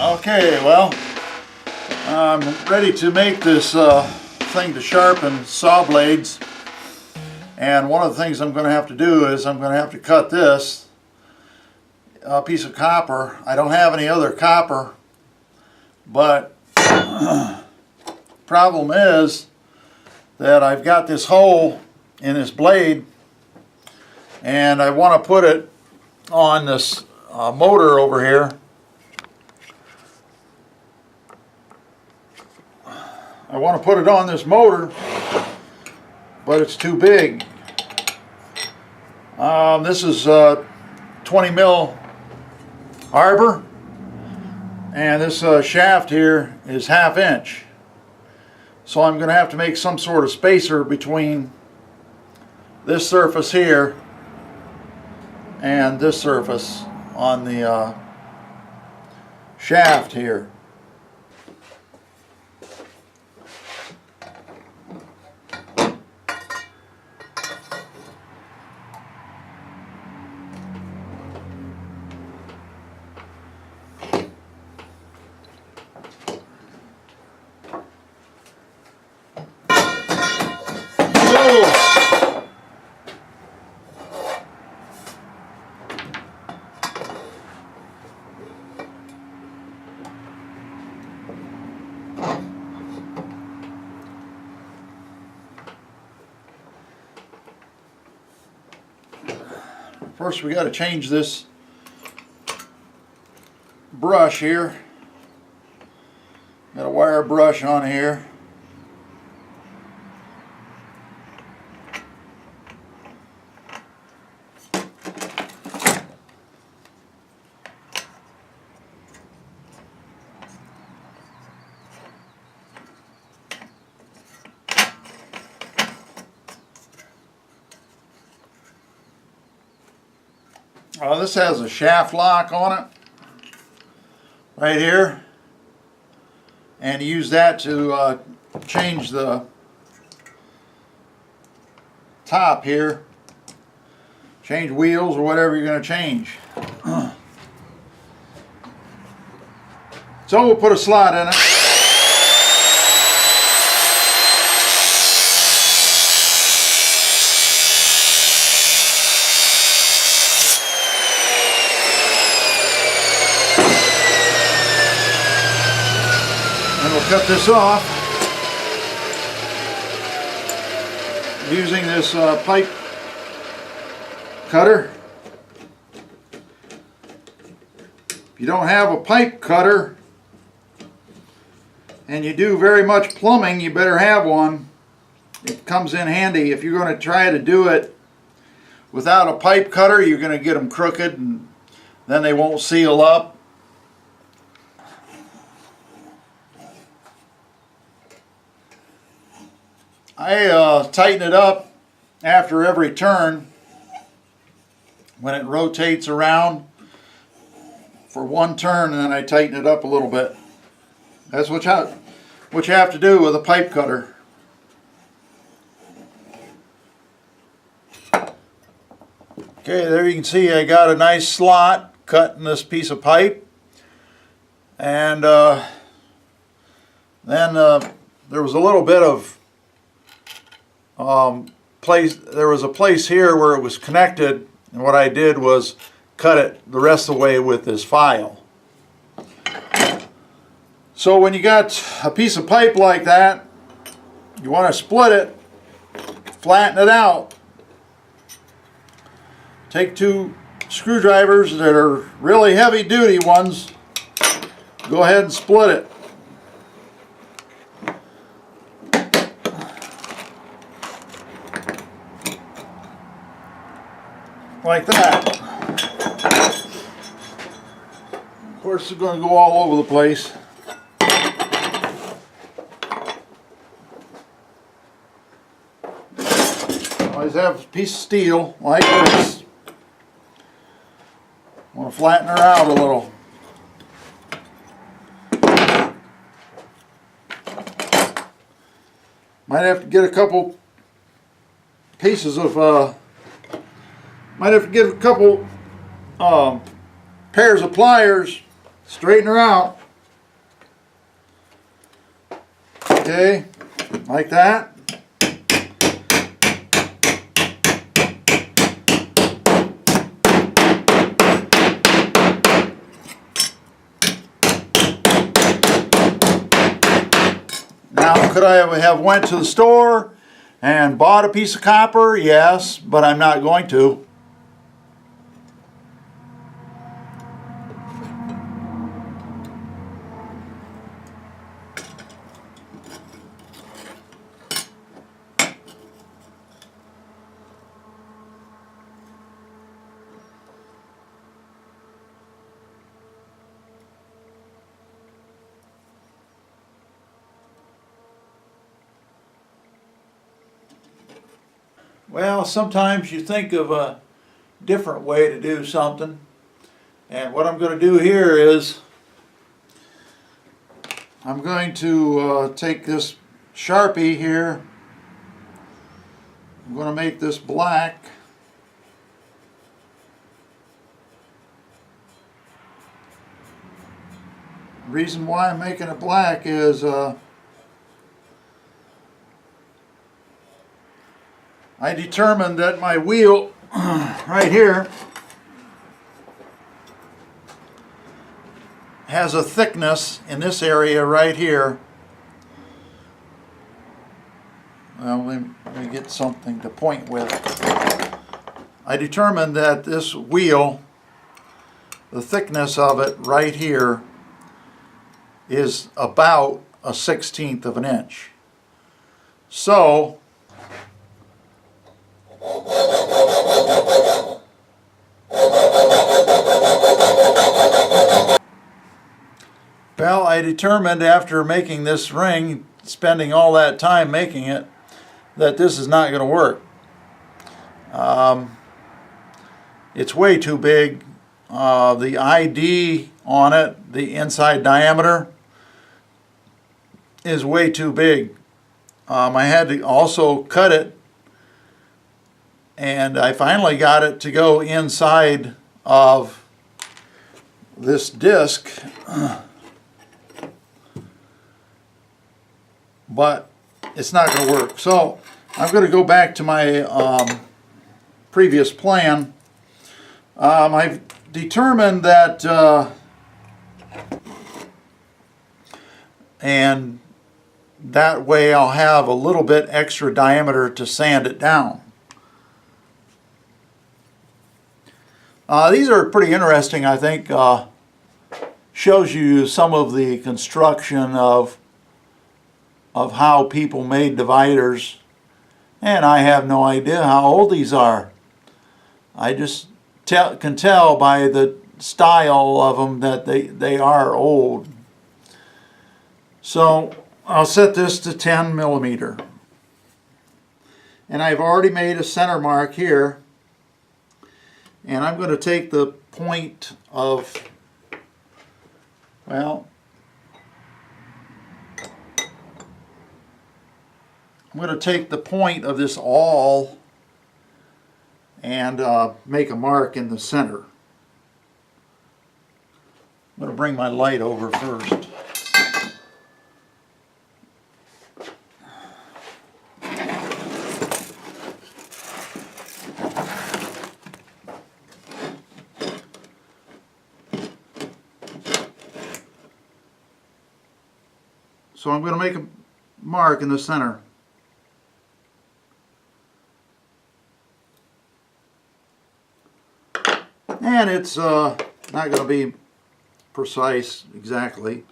Okay, well, I'm ready to make this thing to sharpen saw blades, and one of the things I'm going to have to do is I'm going to have to cut this piece of copper. I don't have any other copper, but problem is that I've got this hole in this blade and I want to put it on this motor over here. I want to put it on this motor, but it's too big. This is 20 mil arbor, and this shaft here is 1/2 inch. So I'm going to have to make some sort of spacer between this surface here and this surface on the shaft here. First we got to change this brush here. Got a wire brush on here. This has a shaft lock on it right here, and you use that to change the top here, change wheels or whatever you're going to change. So we'll put a slot in it. Cut this off using this pipe cutter. If you don't have a pipe cutter and you do very much plumbing, you better have one. It comes in handy. If you're going to try to do it without a pipe cutter, you're going to get them crooked and then they won't seal up. I tighten it up after every turn when it rotates around for one turn, and then I tighten it up a little bit. That's what you have to do with a pipe cutter. Okay, there you can see I got a nice slot cut in this piece of pipe, and then there was a little bit of there was a place here where it was connected, and what I did was cut it the rest of the way with this file. So when you got a piece of pipe like that, you want to split it, flatten it out, take 2 screwdrivers that are really heavy duty ones, go ahead and split it. Like that. Of course, it's going to go all over the place. Always have a piece of steel like this. Want to flatten her out a little. Might have to get a couple pieces of might have to get a couple pairs of pliers, straighten her out. Okay, like that. Now, could I have went to the store and bought a piece of copper? Yes, but I'm not going to. Well, sometimes you think of a different way to do something, and what I'm going to do here is I'm going to take this Sharpie here. I'm going to make this black. The reason why I'm making it black is I determined that my wheel right here has a thickness in this area right here. Well, let me get something to point with. I determined that this wheel, the thickness of it right here, is about a 1/16 of an inch. So well, I determined after making this ring, spending all that time making it, that this is not going to work. It's way too big. The ID on it, the inside diameter, is way too big. I had to also cut it, and I finally got it to go inside of this disc. But it's not going to work. So I'm going to go back to my previous plan. I've determined that, and that way I'll have a little bit extra diameter to sand it down. These are pretty interesting, I think. Shows you some of the construction of how people made dividers, and I have no idea how old these are. I just can tell by the style of them that they are old. So I'll set this to 10 millimeter, and I've already made a center mark here, and I'm going to take the point of, well, I'm going to take the point of this awl and make a mark in the center. I'm going to bring my light over first. So I'm going to make a mark in the center. And it's not going to be precise exactly.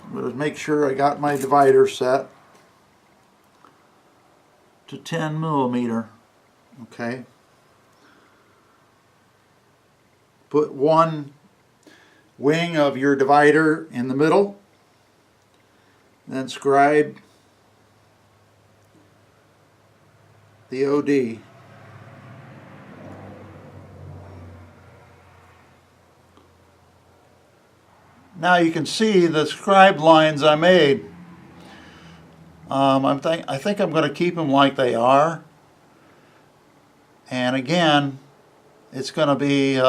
I'm going to make sure I got my divider set to 10 millimeter. Okay. Put one wing of your divider in the middle, then scribe the OD. Now you can see the scribe lines I made. I think I'm going to keep them like they are. And again, it's going to be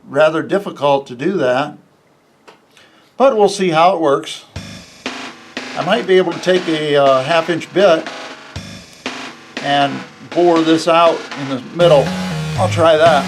rather difficult to do that. But we'll see how it works. I might be able to take a 1/2 inch bit and bore this out in the middle. I'll try that.